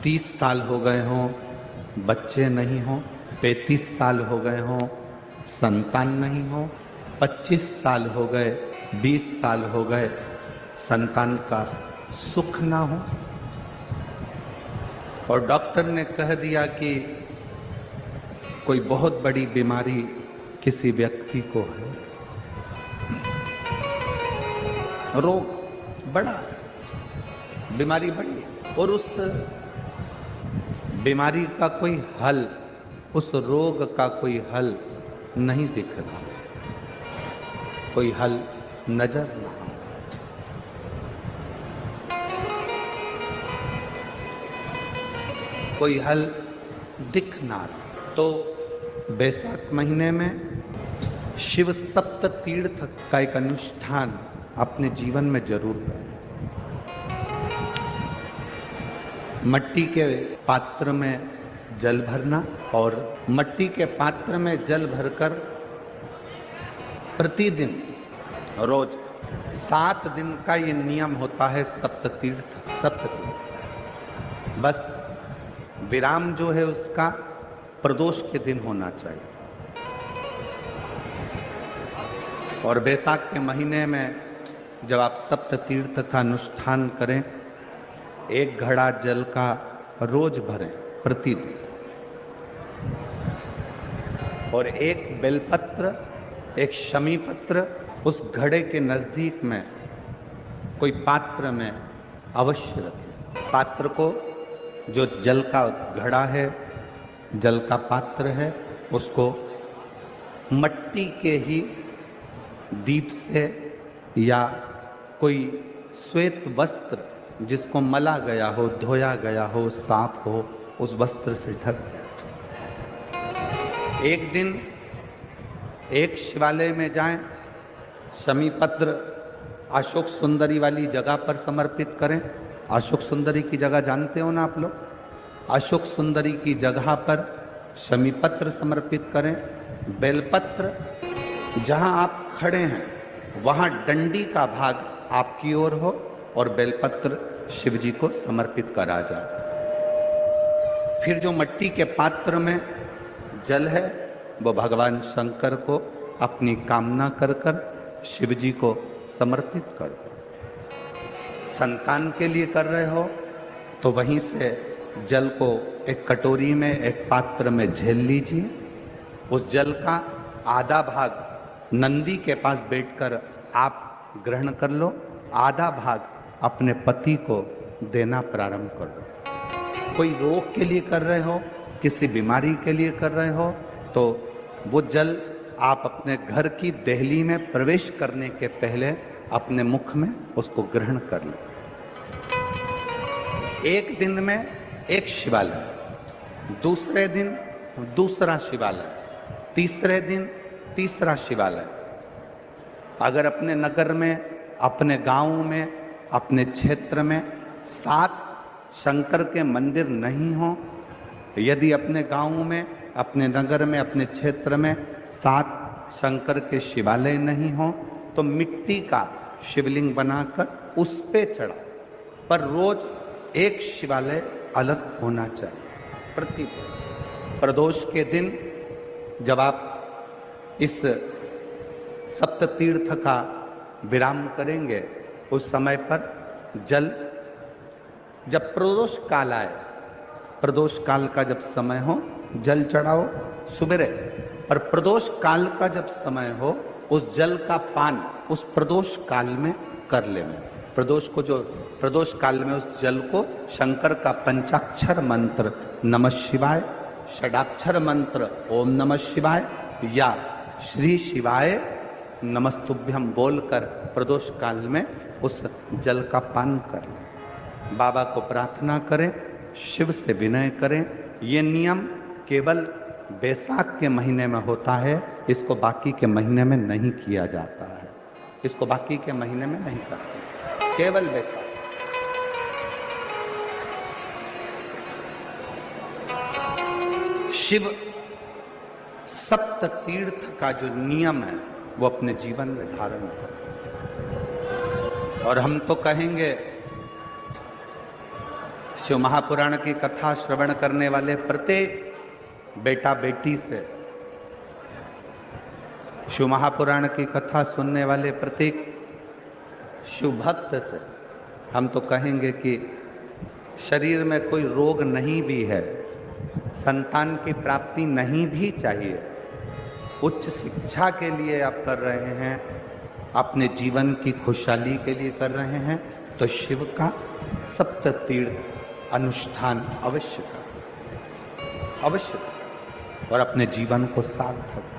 30 साल हो गए हों, बच्चे नहीं हों, 35 साल हो गए हों, संतान नहीं हो, 25 साल हो गए, 20 साल हो गए, संतान का सुख ना हो, और डॉक्टर ने कह दिया कि कोई बहुत बड़ी बीमारी किसी व्यक्ति को है, रोग बड़ा, बीमारी बड़ी है, और उस बीमारी का कोई हल, उस रोग का कोई हल नहीं दिख रहा, कोई हल नजर नहीं, कोई हल दिख ना रहा। तो बैसाख महीने में शिव सप्त तीर्थ का एक अनुष्ठान अपने जीवन में जरूर करें। मट्टी के पात्र में जल भरना, और मट्टी के पात्र में जल भरकर प्रतिदिन रोज 7 दिन का ये नियम होता है सप्ततीर्थ। बस विराम जो है उसका प्रदोष के दिन होना चाहिए, और बैसाख के महीने में जब आप सप्ततीर्थ का अनुष्ठान करें, 1 घड़ा जल का रोज भरें प्रतिदिन, और 1 बेलपत्र, 1 शमी पत्र उस घड़े के नजदीक में कोई पात्र में अवश्य रखें। पात्र को, जो जल का घड़ा है, जल का पात्र है, उसको मट्टी के ही दीप से या कोई श्वेत वस्त्र जिसको मला गया हो, धोया गया हो, साफ हो, उस वस्त्र से ढक दें। एक दिन एक शिवालय में जाएं, शमी पत्र अशोक सुंदरी वाली जगह पर समर्पित करें। अशोक सुंदरी की जगह जानते हो ना आप लोग? अशोक सुंदरी की जगह पर शमी पत्र समर्पित करें। बेलपत्र, जहां आप खड़े हैं वहां डंडी का भाग आपकी ओर हो, और बेलपत्र शिव जी को समर्पित करा जाए। फिर जो मट्टी के पात्र में जल है, वो भगवान शंकर को अपनी कामना कर कर शिव जी को समर्पित कर दो। संतान के लिए कर रहे हो तो वहीं से जल को एक कटोरी में, एक पात्र में झेल लीजिए। उस जल का आधा भाग नंदी के पास बैठकर आप ग्रहण कर लो, आधा भाग अपने पति को देना प्रारंभ कर दो। कोई रोग के लिए कर रहे हो, किसी बीमारी के लिए कर रहे हो, तो वो जल आप अपने घर की देहली में प्रवेश करने के पहले अपने मुख में उसको ग्रहण कर लो। एक दिन में एक शिवालय, दूसरे दिन दूसरा शिवालय, तीसरे दिन तीसरा शिवालय। अगर अपने नगर में, अपने गांव में, अपने क्षेत्र में 7 शंकर के मंदिर नहीं हो, यदि अपने गांव में, अपने नगर में, अपने क्षेत्र में 7 शंकर के शिवालय नहीं हो, तो मिट्टी का शिवलिंग बनाकर उस पे चढ़ा, पर रोज एक शिवालय अलग होना चाहिए प्रतिदिन। प्रदोष के दिन जब आप इस सप्ततीर्थ का विराम करेंगे, उस समय पर जल, जब प्रदोष काल आए, प्रदोष काल का जब समय हो, जल चढ़ाओ सुबेरे, पर प्रदोष काल का जब समय हो, उस जल का पान उस प्रदोष काल में कर लेना। प्रदोष को, जो प्रदोष काल में उस जल को शंकर का पंचाक्षर मंत्र नमः शिवाय, षडाक्षर मंत्र ओम नमः शिवाय या श्री शिवाय नमस्तुभ्यम बोलकर प्रदोष काल में उस जल का पान करें। बाबा को प्रार्थना करें, शिव से विनय करें। ये नियम केवल बैसाख के महीने में होता है, इसको बाकी के महीने में नहीं किया जाता है। इसको बाकी के महीने में नहीं करते, केवल बैसाख। शिव सप्त तीर्थ का जो नियम है वो अपने जीवन में धारण करें। और हम तो कहेंगे शिव महापुराण की कथा श्रवण करने वाले प्रत्येक बेटा बेटी से, शिव महापुराण की कथा सुनने वाले प्रत्येक शिव भक्त से हम तो कहेंगे कि शरीर में कोई रोग नहीं भी है, संतान की प्राप्ति नहीं भी चाहिए, उच्च शिक्षा के लिए आप कर रहे हैं, अपने जीवन की खुशहाली के लिए कर रहे हैं, तो शिव का सप्त तीर्थ अनुष्ठान अवश्य करें, अवश्य, और अपने जीवन को सार्थक